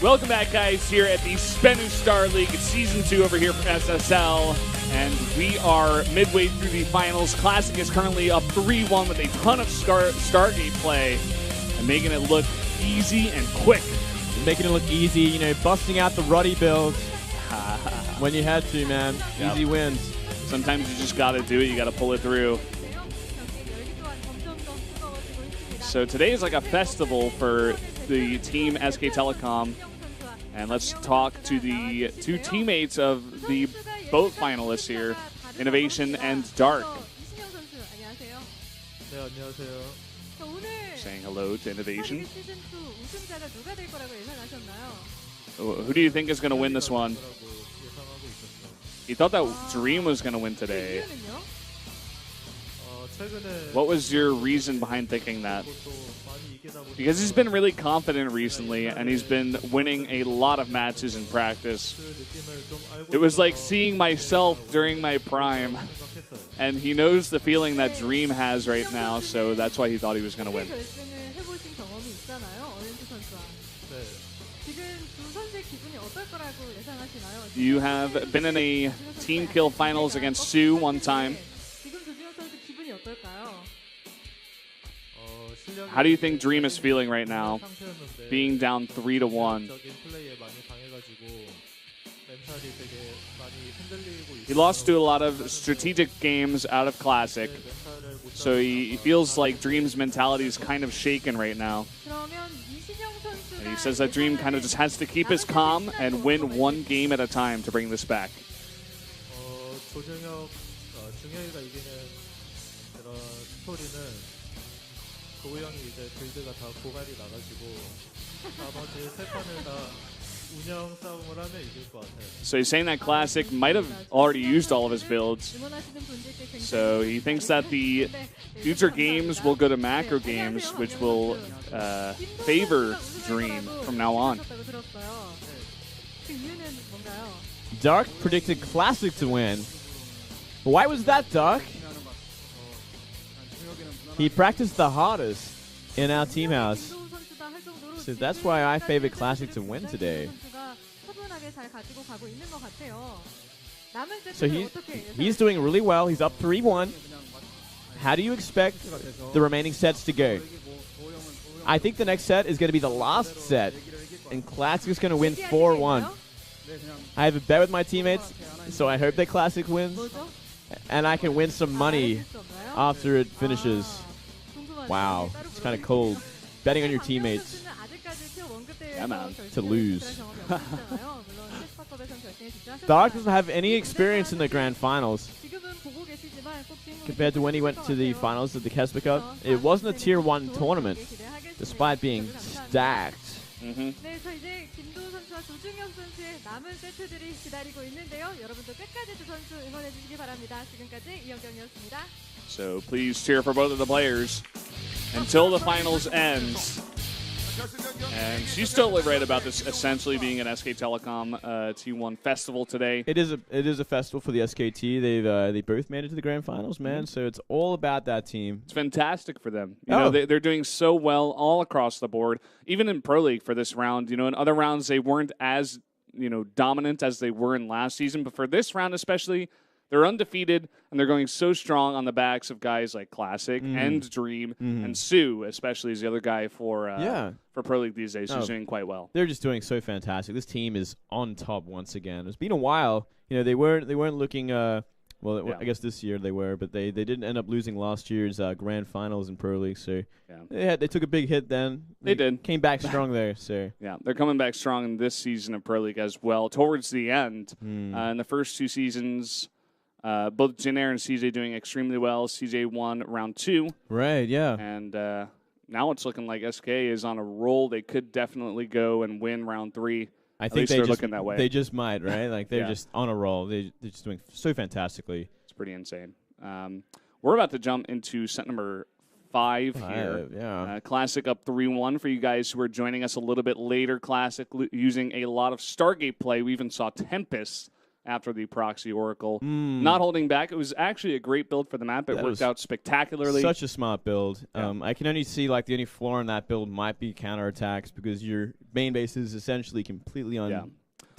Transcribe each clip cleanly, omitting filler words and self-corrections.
Welcome back, guys, here at the Spenu Starleague. It's Season 2 over here for SSL, and we are midway through the finals. Classic is currently up 3-1 with a ton of Stargate play and making it look easy and quick. Making it look easy, you know, busting out the ruddy builds when you had to, man. Yep. Easy wins. Sometimes you just got to do it. You got to pull it through. So today is like a festival for the team SK Telecom. And let's talk to the two teammates of the both finalists here, Innovation and Dark. Saying hello to Innovation. Who do you think is going to win this one? He thought that Dream was going to win today. What was your reason behind thinking that? Because he's been really confident recently, and he's been winning a lot of matches in practice. It was like seeing myself during my prime, and he knows the feeling that Dream has right now, so that's why he thought he was going to win. You have been in a team kill finals against Sue one time. How do you think Dream is feeling right now, being down 3-1? He lost to a lot of strategic games out of Classic, so he feels like Dream's mentality is kind of shaken right now. And he says that Dream kind of just has to keep his calm and win one game at a time to bring this back. So he's saying that Classic might have already used all of his builds. So he thinks that the future games will go to macro games, which will favor Dream from now on. Dark predicted Classic to win. Why was that, Dark? He practiced the hardest in our team house. So that's why I favor Classic to win today. So he's doing really well. He's up 3-1. How do you expect the remaining sets to go? I think the next set is going to be the last set, and Classic is going to win 4-1. I have a bet with my teammates, so I hope that Classic wins, and I can win some money after it finishes. Wow, it's kind of cold. Betting on your teammates. Yeah, man. To lose. Dark doesn't have any experience in the grand finals compared to when he went to the finals of the Kesper Cup. It wasn't a tier 1 tournament, despite being stacked. Mm-hmm. So please cheer for both of the players until the finals ends. And she's totally right about this essentially being an SK Telecom T1 festival today. It is a festival for the SKT. They both made it to the grand finals, man. So it's all about that team. It's fantastic for them. You know, they're doing so well all across the board. Even in Pro League for this round, you know, in other rounds they weren't as, you know, dominant as they were in last season, but for this round especially, they're undefeated, and they're going so strong on the backs of guys like Classic and Dream and Sue, especially as the other guy for Pro League these days, who's doing quite well. They're just doing so fantastic. This team is on top once again. It's been a while. You know, they weren't looking. I guess this year they were, but they didn't end up losing last year's grand finals in Pro League. So they took a big hit then. They did. Came back strong there. So yeah, they're coming back strong in this season of Pro League as well. Towards the end, in the first two seasons. Both Jinair and CJ doing extremely well. CJ won round 2. Right, yeah. And now it's looking like SK is on a roll. They could definitely go and win round 3. I think they're looking that way. They just might, right? Like they're just on a roll. They're just doing so fantastically. It's pretty insane. We're about to jump into set number 5 here. Yeah. Classic up 3-1 for you guys who are joining us a little bit later. Classic using a lot of Stargate play. We even saw Tempest after the Proxy Oracle. Not holding back. It was actually a great build for the map. It worked out spectacularly. Such a smart build. I can only see like the only flaw in that build might be counterattacks because your main base is essentially completely undefended.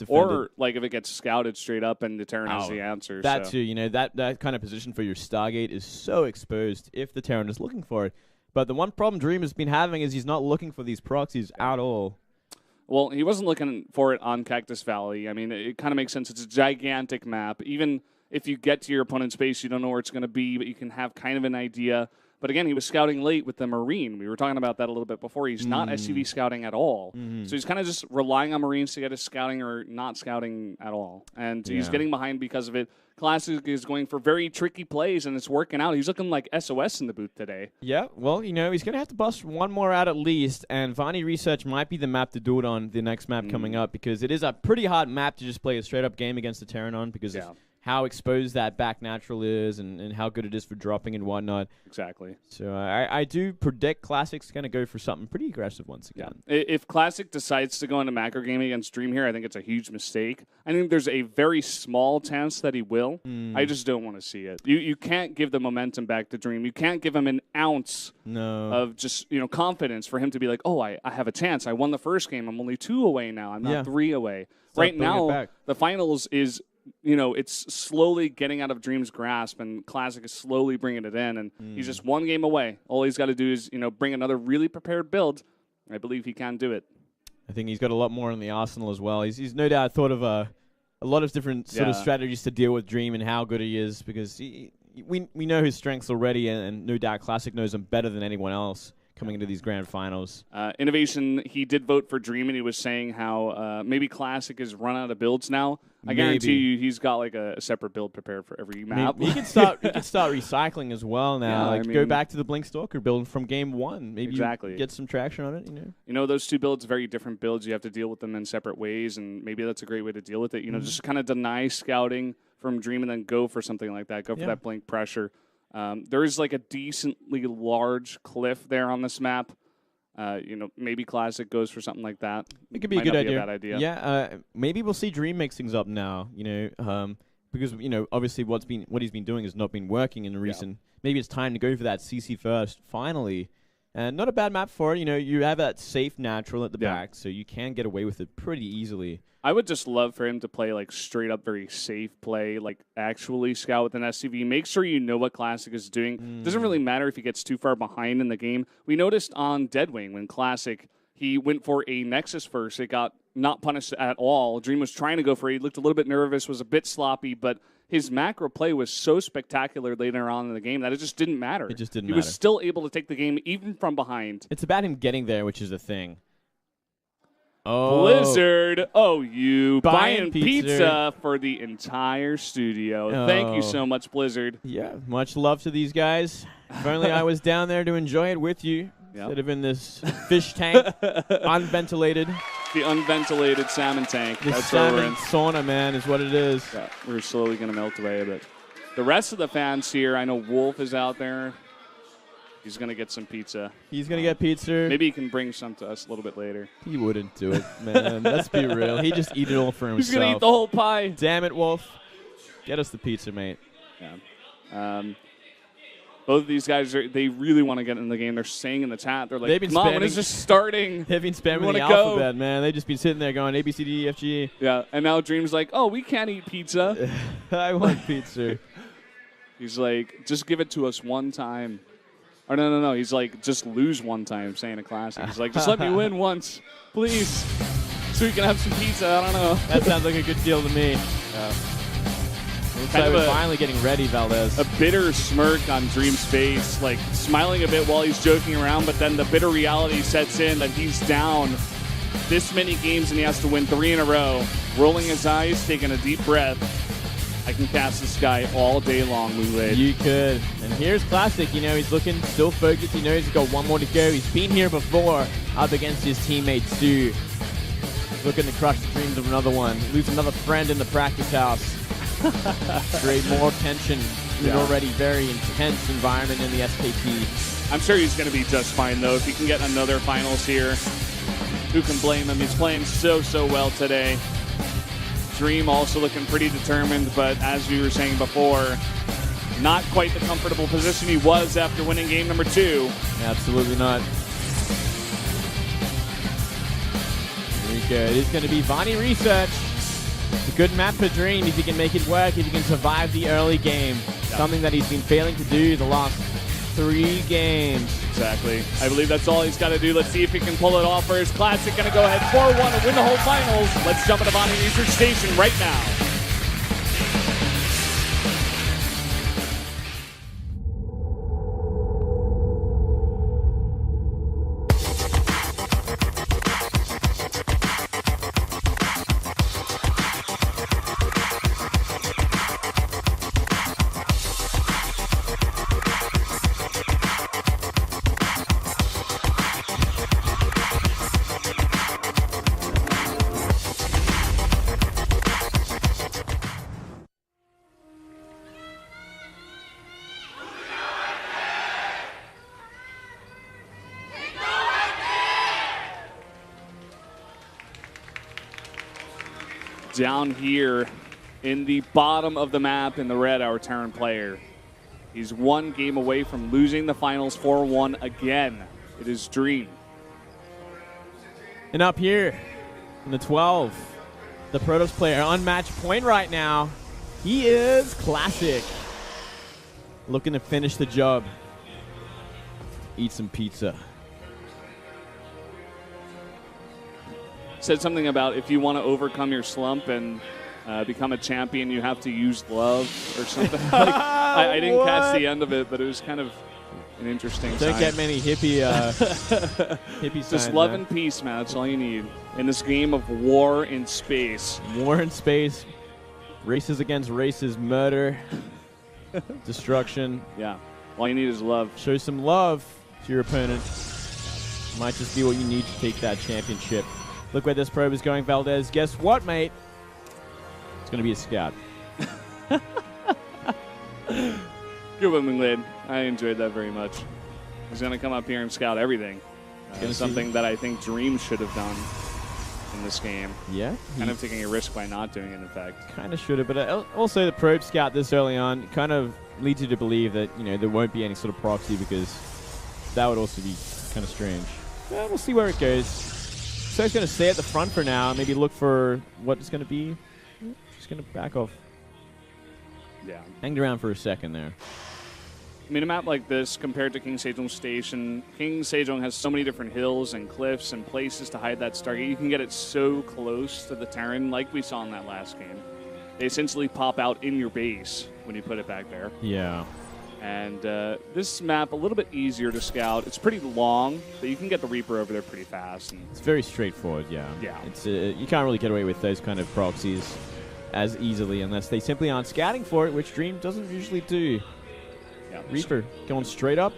Or like if it gets scouted straight up and the Terran has the answer. That too, you know, that kind of position for your Stargate is so exposed if the Terran is looking for it. But the one problem Dream has been having is he's not looking for these proxies at all. Well, he wasn't looking for it on Cactus Valley. I mean, it kind of makes sense. It's a gigantic map. Even if you get to your opponent's base, you don't know where it's going to be, but you can have kind of an idea. But again, he was scouting late with the Marine. We were talking about that a little bit before. He's not SCV scouting at all. So he's kind of just relying on Marines to get his scouting or not scouting at all. And he's getting behind because of it. Classic is going for very tricky plays, and it's working out. He's looking like SOS in the booth today. Yeah, well, you know, he's going to have to bust one more out at least, and Vani Research might be the map to do it on the next map coming up because it is a pretty hard map to just play a straight-up game against the Terran on because of how exposed that back natural is and how good it is for dropping and whatnot. Exactly. So I do predict Classic's going to go for something pretty aggressive once again. Yeah. If Classic decides to go into macro game against Dream here, I think it's a huge mistake. I think there's a very small chance that he will. I just don't want to see it. You can't give the momentum back to Dream. You can't give him an ounce of just confidence for him to be like, oh, I have a chance. I won the first game. I'm only 2 away now. I'm not 3 away. Right now, the finals is it's slowly getting out of Dream's grasp, and Classic is slowly bringing it in, and he's just 1 game away. All he's got to do is, bring another really prepared build. I believe he can do it. I think he's got a lot more in the arsenal as well. He's no doubt thought of a lot of different sort of strategies to deal with Dream and how good he is, because we know his strengths already, and no doubt Classic knows him better than anyone else coming into these grand finals. Innovation, he did vote for Dream, and he was saying how maybe Classic has run out of builds now. I guarantee you he's got like a separate build prepared for every map. He can start recycling as well now. Go back to the Blink Stalker build from game 1. Maybe get some traction on it. Those 2 builds, very different builds. You have to deal with them in separate ways, and maybe that's a great way to deal with it. Just kind of deny scouting from Dream and then go for something like that. Go for that blink pressure. There is like a decently large cliff there on this map. Maybe Classic goes for something like that. It could be a good idea. Yeah, maybe we'll see Dream mix things up now. Because obviously what he's been doing has not been working in the recent. Maybe it's time to go for that CC first finally. And not a bad map for it. You have that safe natural at the back, so you can get away with it pretty easily. I would just love for him to play like straight up very safe play, like actually scout with an SCV. Make sure you know what Classic is doing. Doesn't really matter if he gets too far behind in the game. We noticed on Deadwing when Classic, he went for a Nexus first. It got not punished at all. Dream was trying to go for it. He looked a little bit nervous, was a bit sloppy, but his macro play was so spectacular later on in the game that it just didn't matter. It just didn't matter. He was still able to take the game even from behind. It's about him getting there, which is the thing. Oh. Blizzard, you buying pizza for the entire studio. Thank you so much, Blizzard. Yeah, much love to these guys. If only I was down there to enjoy it with you instead of in this fish tank, unventilated. The unventilated salmon tank. The salmon sauna, man, is what it is. Yeah, we're slowly going to melt away a bit. The rest of the fans here, I know Wolf is out there. He's going to get some pizza. He's going to get pizza. Maybe he can bring some to us a little bit later. He wouldn't do it, man. Let's be real. He just eat it all for himself. He's going to eat the whole pie. Damn it, Wolf. Get us the pizza, mate. Yeah. Both of these guys, they really want to get in the game. They're saying in the chat, they're like, come on, when is this starting? They've been spamming the alphabet, man. They've just been sitting there going A, B, C, D, E, F, G. Yeah, and now Dream's like, oh, we can't eat pizza. I want pizza. He's like, just give it to us one time. Or no. He's like, just lose one time, saying a Classic. He's like, just let me win once, please, so we can have some pizza. I don't know. That sounds like a good deal to me. Kind of finally getting ready, Valdez. A bitter smirk on Dream's face, like smiling a bit while he's joking around, but then the bitter reality sets in that he's down this many games and he has to win 3 in a row. Rolling his eyes, taking a deep breath. I can cast this guy all day long, Lulade. You could. And here's Classic. He's looking still focused. He knows he's got 1 more to go. He's been here before up against his teammates, too. He's looking to crush the dreams of another one. Lose another friend in the practice house. Create more tension in an already very intense environment in the SKT. I'm sure he's going to be just fine, though. If he can get another finals here, who can blame him? He's playing so well today. Dream also looking pretty determined, but as we were saying before, not quite the comfortable position he was after winning game number 2. Absolutely not. Here we go. It is going to be Vani Research. It's a good map for Dream if he can make it work, if he can survive the early game. Yep. Something that he's been failing to do the last 3 games. Exactly. I believe that's all he's got to do. Let's see if he can pull it off for his Classic. Going to go ahead 4-1 and win the whole finals. Let's jump into Vani Research Station right now. Down here in the bottom of the map in the red, our Terran player. He's 1 game away from losing the finals 4-1 again. It is Dream. And up here in the 12, the Protoss player on match point right now. He is Classic. Looking to finish the job. Eat some pizza. Said something about if you want to overcome your slump and become a champion, you have to use love or something. I didn't catch the end of it, but it was kind of an interesting Don't sign. get many hippie signs. Just love and peace, man. That's all you need in this game of war in space. War in space. Races against races. Murder. Destruction. Yeah. All you need is love. Show some love to your opponent. Might just be what you need to take that championship. Look where this probe is going, Valdez. Guess what, mate? It's going to be a scout. Good one, Minglade. I enjoyed that very much. He's going to come up here and scout everything. Something that I think Dream should have done in this game. Yeah. Kind of taking a risk by not doing it, in fact. Kind of should have, but also the probe scout this early on kind of leads you to believe that, you know, there won't be any sort of proxy because that would also be kind of strange. Yeah, we'll see where it goes. So he's going to stay at the front for now. Maybe look for what it's going to be. Just going to back off. Yeah. Hanged around for a second there. I mean, a map like this, compared to King Sejong Station, King Sejong has so many different hills and cliffs and places to hide that Stargate. You can get it so close to the Terran, like we saw in that last game. They essentially pop out in your base when you put it back there. Yeah. And this map, a little bit easier to scout. It's pretty long, but you can get the Reaper over there pretty fast. And it's very straightforward, yeah. Yeah. It's you can't really get away with those kind of proxies as easily unless they simply aren't scouting for it, which Dream doesn't usually do. Yeah. Reaper going straight up.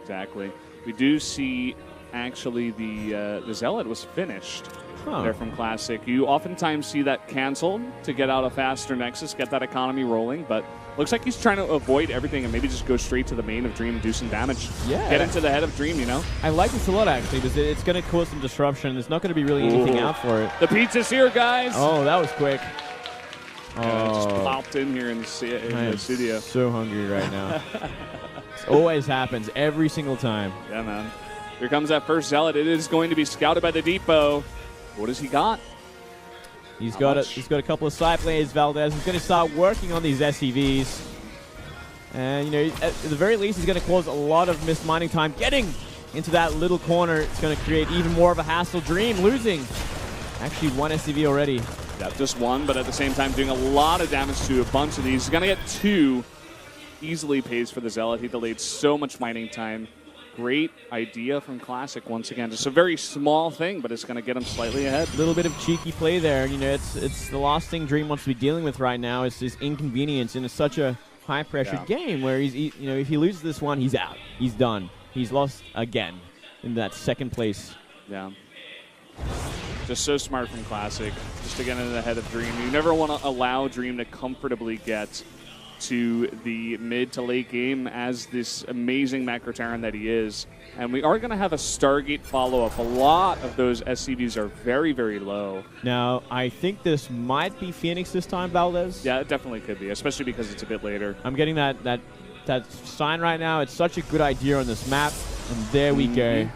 Exactly. We do see, actually, the Zealot was finished. They're from Classic. You oftentimes see that canceled to get out a faster Nexus, get that economy rolling, but looks like he's trying to avoid everything and maybe just go straight to the main of Dream and do some damage. Yeah. Get into the head of Dream, you know? I like this a lot, actually, because it's going to cause some disruption. There's not going to be really anything out for it. The pizza's here, guys! Oh, that was quick. Just popped in here in the studio. So hungry right now. This always happens every single time. Yeah, man. Here comes that first Zealot. It is going to be scouted by the Depot. What has he got? He's got a couple of side plays, Valdez. He's going to start working on these SCVs. And, you know, at the very least, he's going to cause a lot of missed mining time. Getting into that little corner, it's going to create even more of a hassle. Dream losing. Actually, 1 SCV already. Yeah, just 1, but at the same time doing a lot of damage to a bunch of these. He's going to get 2. Easily pays for the Zealot. He delayed so much mining time. Great idea from Classic once again. Just a very small thing, but it's going to get him slightly ahead. A little bit of cheeky play there. You know, it's the last thing Dream wants to be dealing with right now. Is his inconvenience in such a high-pressured game where you know, if he loses this one, he's out. He's done. He's lost again in that second place. Yeah. Just so smart from Classic, just to get into the head of Dream. You never want to allow Dream to comfortably get to the mid to late game as this amazing macro Terran that he is. And we are going to have a Stargate follow-up. A lot of those SCVs are very, very low. Now, I think this might be Phoenix this time, Valdez. Yeah, it definitely could be, especially because it's a bit later. I'm getting that sign right now. It's such a good idea on this map. And there we go.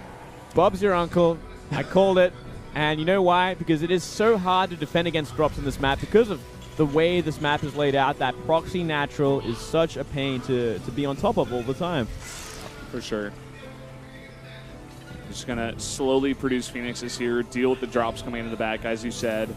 Bob's your uncle. I called it. And you know why? Because it is so hard to defend against drops on this map because of the way this map is laid out. That proxy natural is such a pain to be on top of all the time. For sure. Just going to slowly produce Phoenixes here, deal with the drops coming into the back, as you said.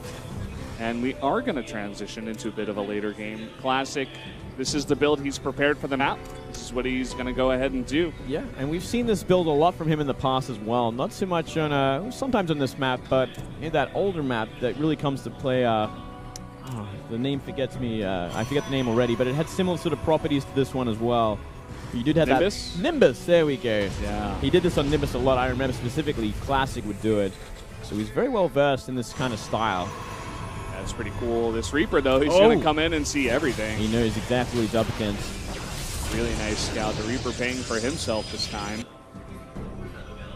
And we are going to transition into a bit of a later game. Classic. This is the build he's prepared for the map. This is what he's going to go ahead and do. Yeah, and we've seen this build a lot from him in the past as well. Not so much on sometimes on this map, but in that older map that really comes to play. The name forgets me. I forget the name already, but it had similar sort of properties to this one as well. You did have Nimbus? that Nimbus. There we go. Yeah. He did this on Nimbus a lot. I remember specifically Classic would do it. So he's very well versed in this kind of style. That's pretty cool. This Reaper, though, he's going to come in and see everything. He knows exactly what he's up against. Really nice scout. The Reaper paying for himself this time.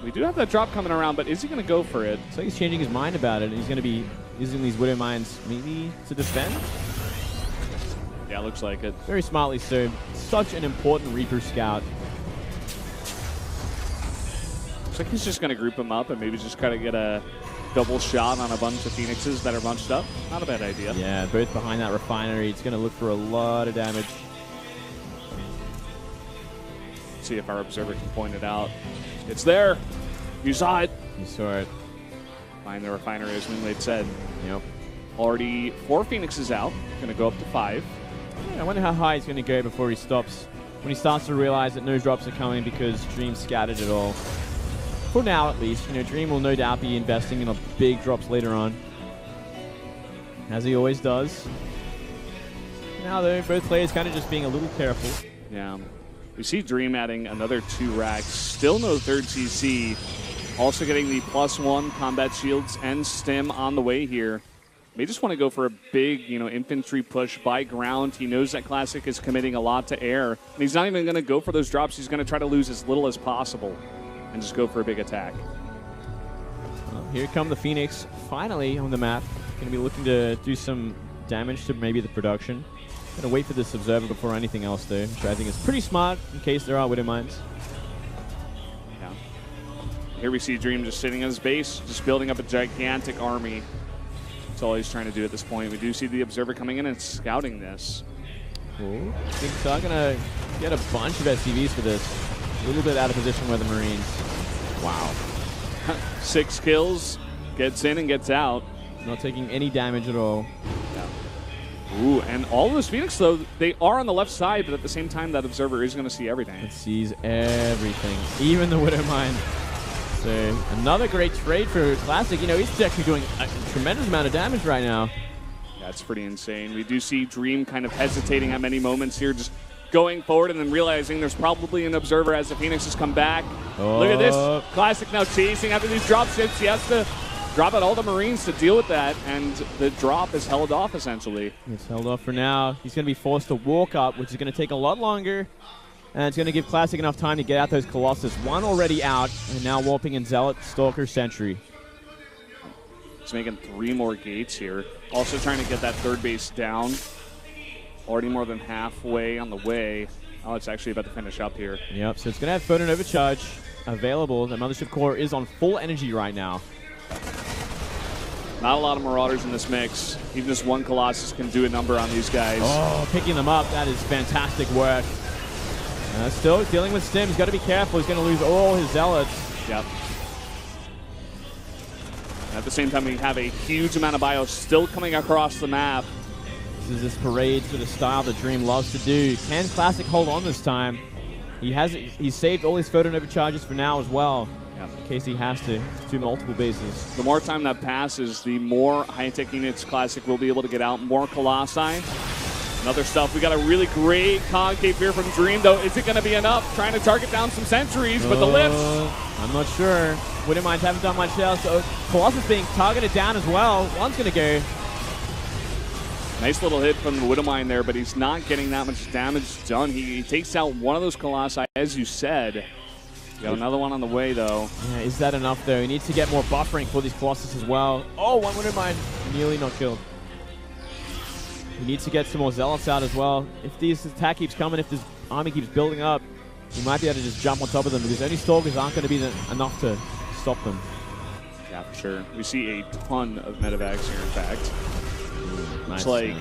We do have that drop coming around, but is he going to go for it? So he's changing his mind about it. He's going to be using these Widow Mines maybe to defend. Yeah, looks like it. Very smartly so. Such an important Reaper scout. Looks like he's just going to group him up and maybe just kind of get a double shot on a bunch of Phoenixes that are bunched up. Not a bad idea. Yeah, both behind that refinery. It's going to look for a lot of damage. See if our observer can point it out. It's there. You saw it. You saw it. Find the refinery, as Moonblade said. Yep. Already 4 Phoenixes out. Going to go up to 5. Yeah, I wonder how high he's going to go before he stops. When he starts to realize that no drops are coming because Dream scattered it all. For now, at least. You know, Dream will no doubt be investing in a big drops later on. As he always does. Now, though, both players kind of just being a little careful. Yeah. We see Dream adding another 2 racks. Still no third CC. Also getting the +1 combat shields and stim on the way here. May just want to go for a big, infantry push by ground. He knows that Classic is committing a lot to air. And he's not even going to go for those drops. He's going to try to lose as little as possible and just go for a big attack. Well, here come the Phoenix, finally on the map. Going to be looking to do some damage to maybe the production. Going to wait for this observer before anything else, though, which I think is pretty smart in case there are Widow Mines. Yeah. Here we see Dream just sitting on his base, just building up a gigantic army. That's all he's trying to do at this point. We do see the observer coming in and scouting this. Cool. I think they're going to get a bunch of SCVs for this. A little bit out of position with the Marines. Wow. 6 kills, gets in and gets out. Not taking any damage at all. Yeah. Ooh, and all those Phoenix, though, they are on the left side, but at the same time, that observer is going to see everything. It sees everything, even the Widow Mine. So another great trade for Classic. You know, he's actually doing a tremendous amount of damage right now. That's pretty insane. We do see Dream kind of hesitating at many moments here, just going forward and then realizing there's probably an observer as the Phoenixes come back. Oh. Look at this. Classic now chasing after these drop ships. He has to drop out all the Marines to deal with that, and the drop is held off, essentially. It's held off for now. He's going to be forced to walk up, which is going to take a lot longer. And it's going to give Classic enough time to get out those Colossus. 1 already out, and now warping in Zealot, Stalker, Sentry. He's making 3 more gates here. Also trying to get that third base down. Already more than halfway on the way. Oh, it's actually about to finish up here. Yep, so it's going to have Photon Overcharge available. The Mothership Core is on full energy right now. Not a lot of Marauders in this mix. Even just 1 Colossus can do a number on these guys. Oh, picking them up. That is fantastic work. Still dealing with Stim. He's got to be careful. He's going to lose all his Zealots. Yep. At the same time, we have a huge amount of bios still coming across the map. This is this parade sort of style that Dream loves to do. Can Classic hold on this time? He's saved all his Photon Overcharges for now as well. Yep. In case he has to do multiple bases. The more time that passes, the more high-tech units Classic will be able to get out. More Colossi. And other stuff. We got a really great concave here from Dream, though. Is it going to be enough? Trying to target down some sentries, but the lifts. I'm not sure. Wouldn't mind, haven't done much else. So Colossus being targeted down as well. One's going to go. Nice little hit from the Widowmine there, but he's not getting that much damage done. He takes out one of those Colossi, as you said. Got another one on the way, though. Yeah, is that enough, though? He needs to get more buffering for these Colossus as well. Oh, one Widowmine. Nearly not killed. He needs to get some more Zealots out as well. If this attack keeps coming, if this army keeps building up, he might be able to just jump on top of them because only Stalkers aren't going to be enough to stop them. Yeah, for sure. We see a ton of medevacs here, in fact. Nice, Looks like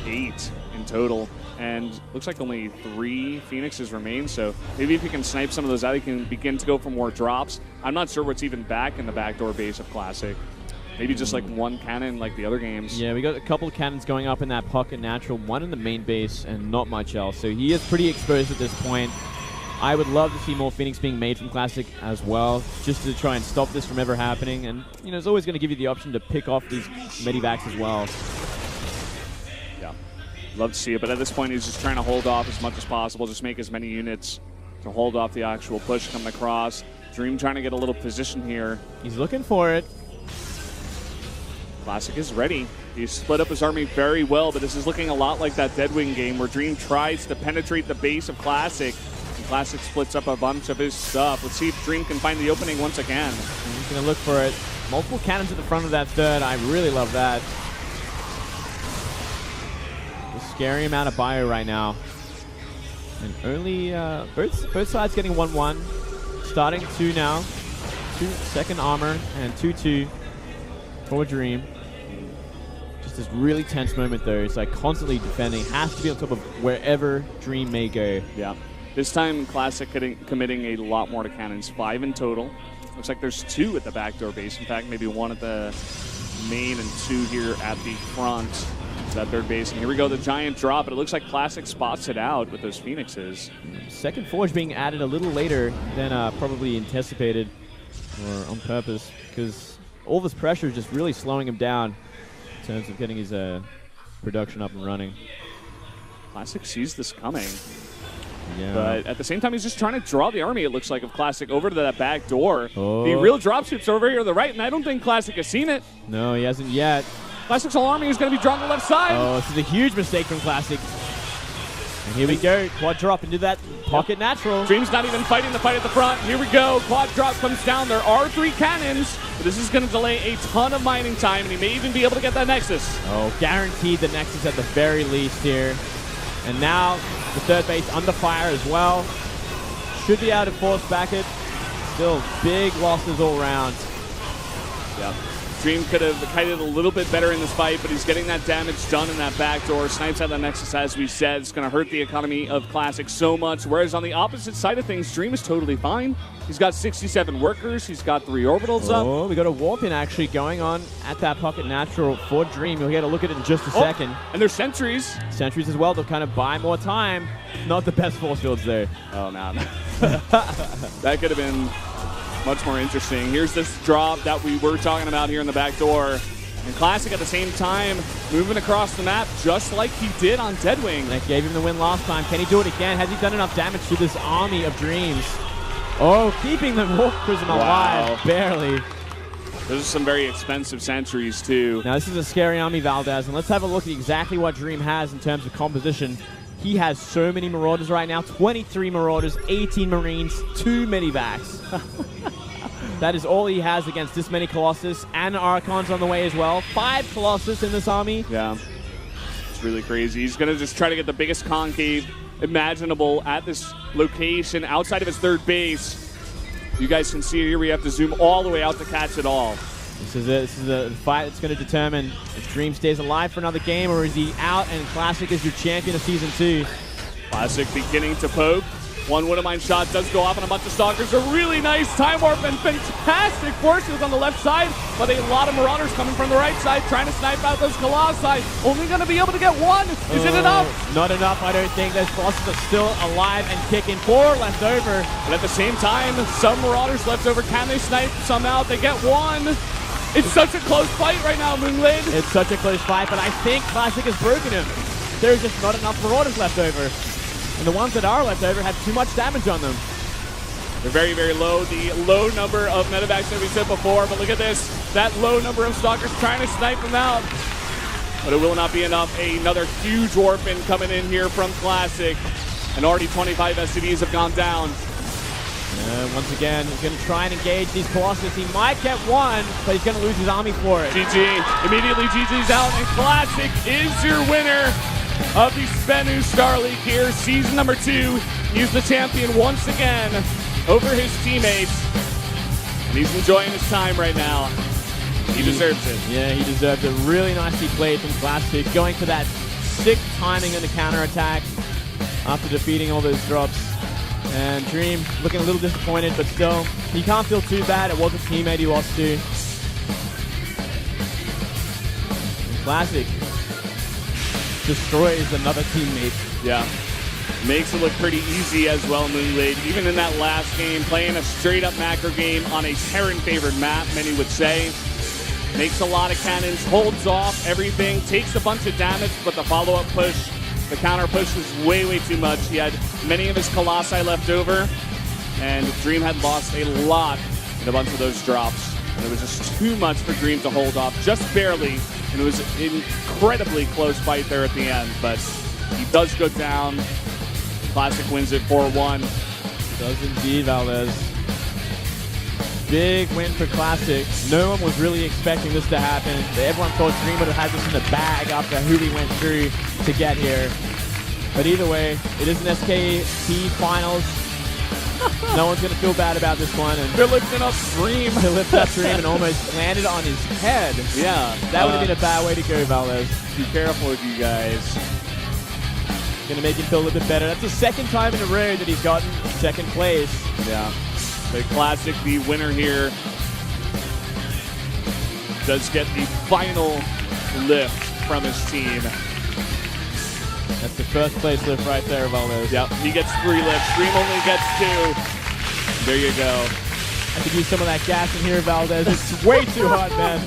8 in total. And looks like only 3 Phoenixes remain, so maybe if he can snipe some of those out, he can begin to go for more drops. I'm not sure what's even back in the backdoor base of Classic. Maybe just like one cannon like the other games. Yeah, we got a couple of cannons going up in that pocket natural, one in the main base, and not much else. So he is pretty exposed at this point. I would love to see more Phoenix being made from Classic as well, just to try and stop this from ever happening. And, you know, it's always going to give you the option to pick off these Medivacs as well. Yeah, love to see it. But at this point, he's just trying to hold off as much as possible, just make as many units to hold off the actual push coming across. Dream trying to get a little position here. He's looking for it. Classic is ready. He split up his army very well, but this is looking a lot like that Deadwing game where Dream tries to penetrate the base of Classic. And Classic splits up a bunch of his stuff. Let's see if Dream can find the opening once again. He's going to look for it. Multiple cannons at the front of that third. I really love that. A scary amount of bio right now. And only both sides getting 1-1. Starting 2 now. 2 second armor and 2-2 for Dream. Just this really tense moment though. It's like constantly defending. Has to be on top of wherever Dream may go. Yeah. This time Classic committing a lot more to cannons. 5 in total. Looks like there's 2 at the backdoor base. In fact, maybe 1 at the main and 2 here at the front. That third base. And here we go, the giant drop. But it looks like Classic spots it out with those Phoenixes. Second Forge being added a little later than probably anticipated or on purpose, because all this pressure is just really slowing him down in terms of getting his production up and running. Classic sees this coming. Yeah. But at the same time, he's just trying to draw the army, it looks like, of Classic over to that back door. Oh. The real dropship's over here to the right, and I don't think Classic has seen it. No, he hasn't yet. Classic's whole army is going to be drawn to the left side. Oh, this is a huge mistake from Classic. And here we go. Quad drop into that pocket natural. Dream's not even fighting the fight at the front. Here we go. Quad drop comes down. There are 3 cannons, but this is going to delay a ton of mining time, and he may even be able to get that Nexus. Oh, guaranteed the Nexus at the very least here. And now the third base under fire as well. Should be able to force back it. Still big losses all around. Yeah. Dream could have kited a little bit better in this fight, but he's getting that damage done in that back door. Snipes out that Nexus, as we said. It's going to hurt the economy of Classic so much. Whereas on the opposite side of things, Dream is totally fine. He's got 67 workers. He's got 3 orbitals up. Oh, we got a warp in actually going on at that pocket natural for Dream. You'll get a look at it in just a second. And there's sentries. Sentries as well. They'll kind of buy more time. Not the best force fields there. Oh, man. That could have been much more interesting. Here's this drop that we were talking about here in the back door. And Classic at the same time moving across the map just like he did on Deadwing. That gave him the win last time. Can he do it again? Has he done enough damage to this army of Dreams? Oh, keeping the Warp Prism alive. Barely. Those are some very expensive sentries, too. Now, this is a scary army, Valdez. And let's have a look at exactly what Dream has in terms of composition. He has so many Marauders right now. 23 Marauders, 18 Marines, 2 Medivacs. That is all he has against this many Colossus, and Archons on the way as well. 5 Colossus in this army. Yeah, it's really crazy. He's going to just try to get the biggest concave imaginable at this location outside of his third base. You guys can see it here. We have to zoom all the way out to catch it all. This is a fight that's going to determine if Dream stays alive for another game, or is he out and Classic is your champion of Season 2. Classic beginning to poke. One Widowmine shot does go off on a bunch of Stalkers. A really nice time warp and fantastic forces on the left side, but a lot of Marauders coming from the right side trying to snipe out those Colossi. Only going to be able to get 1. Is it enough? Not enough, I don't think. Those Colossus are still alive and kicking. 4 left over. But at the same time, some Marauders left over. Can they snipe some out? They get 1. It's such a close fight right now, Moonglade. It's such a close fight, but I think Classic has broken him. There's just not enough Marauders left over. And the ones that are left over have too much damage on them. They're very, very low. The low number of medevacs that we said before, but look at this. That low number of Stalkers trying to snipe them out. but it will not be enough. Another huge orphan coming in here from Classic, and already 25 SCVs have gone down. Once again, he's going to try and engage these Colossus. He might get one, but he's going to lose his army for it. GG. Immediately GG's out, and Classic is your winner of the Spenu Starleague here. Season number 2. He's the champion once again over his teammates, and he's enjoying his time right now. He deserves it. Yeah, he deserves it. Really nicely played from Classic, going for that sick timing on the counterattack after defeating all those drops. And Dream looking a little disappointed, but still, he can't feel too bad. It was a teammate he lost to. And Classic destroys another teammate. Yeah. Makes it look pretty easy as well, Moonblade. Even in that last game, playing a straight-up macro game on a Terran-favored map, many would say. Makes a lot of cannons, holds off everything, takes a bunch of damage, but the follow-up push, the counter push was way, way too much. He had many of his Colossi left over, and Dream had lost a lot in a bunch of those drops. And it was just too much for Dream to hold off, just barely, and it was an incredibly close fight there at the end, but he does go down. Classic wins it 4-1. Does indeed, Valdez. Big win for Classic. No one was really expecting this to happen. Everyone thought Dream would have had this in the bag after who we went through to get here. But either way, it is an SKT finals. No one's going to feel bad about this one. And they're lifting up Dream. They lifted up Dream and almost landed on his head. Yeah. That would have been a bad way to go, Valdez. Be careful with you guys. Going to make him feel a little bit better. That's the second time in a row that he's gotten second place. Yeah. The Classic, the winner here, does get the final lift from his team. That's the first place lift right there, Valdez. Yep, he gets 3 lifts. Dream only gets 2. There you go. I could use some of that gas in here, Valdez. It's way too hot, man.